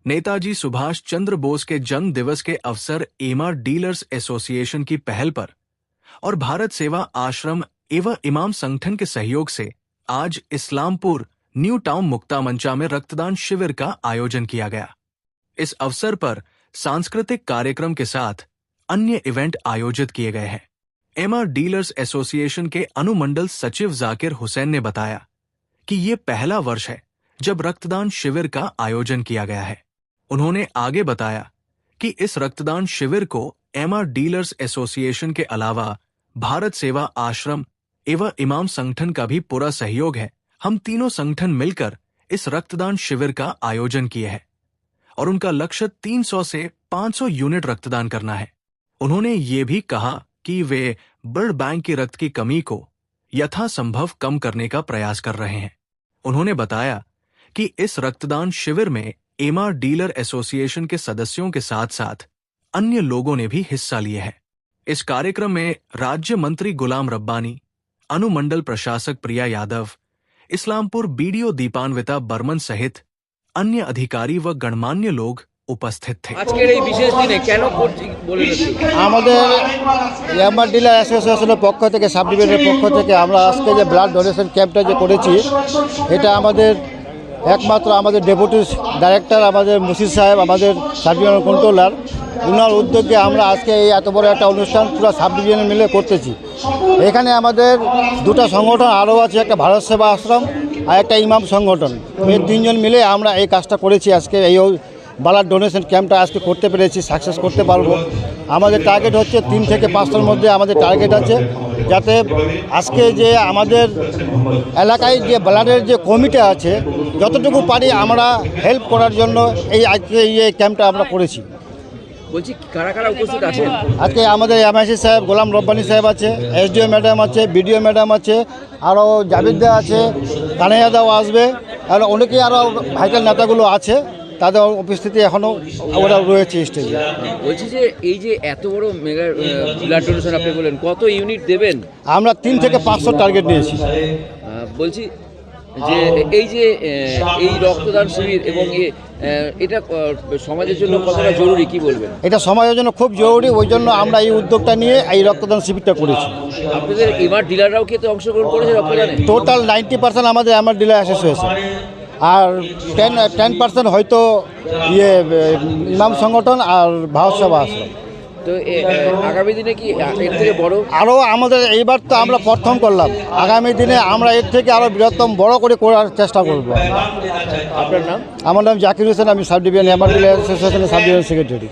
नेताजी सुभाष चंद्र बोस के जन्म दिवस के अवसर एमआर डीलर्स एसोसिएशन की पहल पर और भारत सेवा आश्रम एवं इमाम संगठन के सहयोग से आज इस्लामपुर न्यू टाउन मुक्ता मंचा में रक्तदान शिविर का आयोजन किया गया। इस अवसर पर सांस्कृतिक कार्यक्रम के साथ अन्य इवेंट आयोजित किए गए हैं। एमआर डीलर्स एसोसिएशन के अनुमंडल सचिव जाकिर हुसैन ने बताया कि ये पहला वर्ष है जब रक्तदान शिविर का आयोजन किया गया है। उन्होंने आगे बताया कि इस रक्तदान शिविर को एमआर डीलर्स एसोसिएशन के अलावा भारत सेवा आश्रम एवं इमाम संगठन का भी पूरा सहयोग है। हम तीनों संगठन मिलकर इस रक्तदान शिविर का आयोजन किए हैं और उनका लक्ष्य 300 से 500 यूनिट रक्तदान करना है। उन्होंने ये भी कहा कि वे ब्लड बैंक की रक्त की कमी को यथासंभव कम करने का प्रयास कर रहे हैं। उन्होंने बताया कि इस रक्तदान शिविर में एमआर डीलर एसोसिएशन के सदस्यों के साथ साथ अन्य लोगों ने भी हिस्सा लिए हैं। इस कार्यक्रम में राज्य मंत्री गुलाम रब्बानी, अनुमंडल प्रशासक प्रिया यादव, इस्लामपुर बीडीओ दीपान्विता बर्मन सहित अन्य अधिकारी व गणमान्य लोग उपस्थित थे। আজকের এই বিশেষ দিনে কেন বলে আমাদের এমআর ডিলার অ্যাসোসিয়েশনের পক্ষ থেকে সাব ডিভিশনের পক্ষ থেকে আমরা আজকে যে ব্লাড ডোনেশন ক্যাম্পটা যে করেছি, এটা আমাদের একমাত্র আমাদের ডেপুটি ডাইরেক্টর আমাদের মুসিদ সাহেব, আমাদের সাব ডিভিশনাল কন্ট্রোলার, ওনার উদ্যোগে আমরা আজকে এই এত বড় একটা অনুষ্ঠান পুরো সাব ডিভিশনে মিলে করতেছি। এখানে আমাদের দুটো সংগঠন আরও আছে, একটা ভারত সেবা আশ্রম আর একটা ইমাম সংগঠন। এই তিনজন মিলে আমরা এই কাজটা করেছি। আজকে এই ব্লাড ডোনেশন ক্যাম্পটা আজকে করতে পেরেছি, সাকসেস করতে পারবো। আমাদের টার্গেট হচ্ছে 3 থেকে 5টার মধ্যে আমাদের টার্গেট আছে, যাতে আজকে যে আমাদের এলাকায় যে ব্লাডের যে কমিটি আছে যতটুকু পারি আমরা হেল্প করার জন্য আজকে এই ক্যাম্পটা আমরা করেছি। বলছি কারা কারা উপস্থিত আছেন? আজকে আমাদের এমআইসি সাহেব গোলাম রব্বানি সাহেব আছে, এসডিও ম্যাডাম আছে, বিডিও ম্যাডাম আছে, আরও জাবিদা আছে, কানাইয়াদাও আসবে, আর অনেকেই আরও ভাইটাল নেতাগুলো আছে, তাদের উপস্থিতি এখনও ওরা রয়েছে স্টেজে। বলছি যে এই যে এত বড় মেগা ব্লাড ডোনেশন আপনি বলেন, কত ইউনিট দেবেন? আমরা 3 থেকে 500 টার্গেট নিয়েছি। বলছি যে এই যে এই রক্তদান শিবির এবং এটা সমাজের জন্য কতটা জরুরি, কি বলবেন? এটা সমাজের জন্য খুব জরুরি, ওই জন্য আমরা এই উদ্যোগটা নিয়ে এই রক্তদান শিবিরটা করেছি। আপনাদের এমআর ডিলাররাও কি এতে অংশগ্রহণ করেছে রক্তদানে? টোটাল 90% আমাদের এমআর ডিলার অ্যাসোসিয়েশন, আর 10% হয়তো ইমাম সংগঠন আর ভারত সেবা আশ্রম। তো আগামী দিনে কি এর থেকে বড় আরও আমাদের এইবার তো আমরা প্রথম করলাম, আগামী দিনে আমরা এর থেকে আরও বৃহত্তম বড় করে করার চেষ্টা করব। আপনার নাম? আমার নাম জাকির হোসেন, আমি সাব ডিভিশন এমআর ডিলার অ্যাসোসিয়েশনের সাব ডিভিশন সেক্রেটারি।